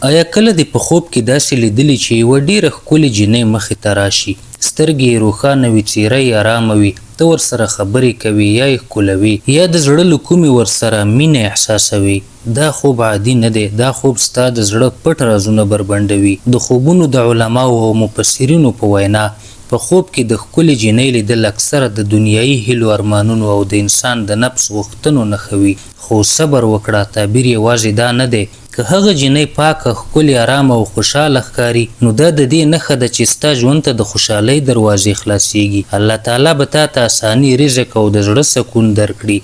آیا کله دې په خوب کې داسې لیدلی چې یوه ډېره ښکلې جینۍ مخې ته راشي، سترګې یې روښانه وي، څېره یې ارامه وي، ته ورسره خبرې کوي یا یې ښکلوي یا د زړه له کومې ورسره مینه احساسوي؟ دا خوب عادي نه دی، دا خوب ستا د زړه پټ رازونه بربنډوي. د خوبونو د علماو او مفسرینو په وینا په خوب کې د ښکلې جینۍ لیدل اکثره د دنیایي هیلو ارمانونو او د انسان د نفس غوښتنو نښه وي. خو صبر وکړه، تعبیر یوازې دا نه دی. که هغه جینۍ پاکه، ښکلې، ارامه او خوشحاله ښکاري، نو دا د دې نښه ده چې ستا ژوند ته د خوشحالۍ دروازې خلاصیږي. الله تعالی به تا ته اساني، رزق او د زړه سکون درکړي.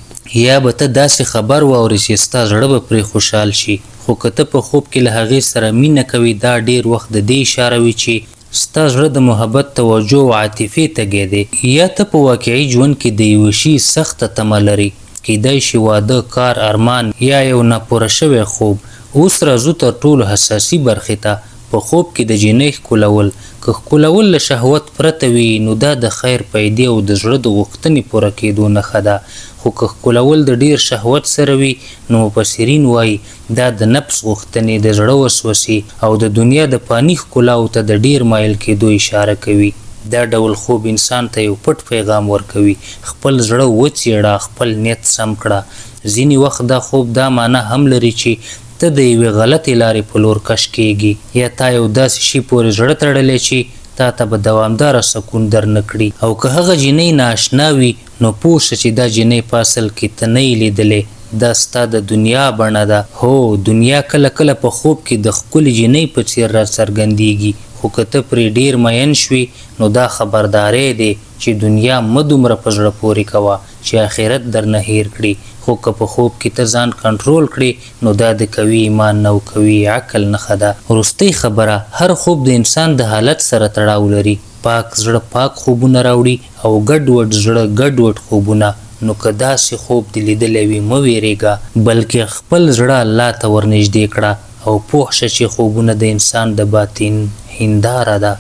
یا به ته داسې خبر واورې چې ستا زړه به پرې خوشحال شي. خو که ته په خوب کې له هغې سره مینه کوي، دا ډېر وخت د دې اشاره وي چې ستا زړه د محبت، توجه او عاطفې تږی دی. یا ته په واقعي ژوند کې د یوه شي سخته تمه لري، کیدای شي واده، کار، ارمان یا یو ناپوره شوی خوب. اوس راځو تر ټولو حساسي برخې ته، په خوب کې د جینۍ ښکلول. که ښکلول له شهوت پرته وي، نو دا د خیر، پیدې او د زړه د غوښتنې پوره کېدو نښه ده. خو که ښکلول د ډیر شهوت سره وي، نو مفسرین وایي دا د نفس غوښتنې، د زړه وسوسې او د دنیا د فاني ښکلاو ته د ډیر مایل کېدو اشاره کوي. دا ډول خوب انسان ته یو پټ پیغام ورکوي: خپل زړه وڅېړه، خپل نیت سم کړه. ځینې وخت دا خوب دا معنی هم لري چې ته د یوې غلطې لارې په لور کش کېږي، یا تا یو داسې شي پورې زړه تړلی چې تا ته به دوامداره سکون در نه کړي. او که هغه جینۍ نااشنا وي، نو پوه شه چې دا جینۍ په اصل کې ته نه یې لیدلی، دا ستا د دنیا بڼه ده. هو، دنیا کله کله په خوب کې د ښکلې جینۍ په څېر راڅرګندېږي. خو که ته پرې ډېر مین شوي، نو دا خبرداری دی چې دنیا مه دومره په زړه پورې کوه چې آخرت در نه هیر کړي. خو که په خوب کې ته ځان کنټرول کړې، نو دا د قوي ایمان نه او قوي عقل نښه ده. وروستۍ خبره: هر خوب د انسان د حالت سره تړاو لري. پاک زړه پاک خوبونه راوړي او ګډوډ زړه ګډوډ خوبونه. نو که داسې خوب دې لیدلی وي، مه ویرېږه، بلکې خپل زړه الله ته ورنږدې کړه او پوه شه چې خوبونه د انسان د باطن هنداره ده.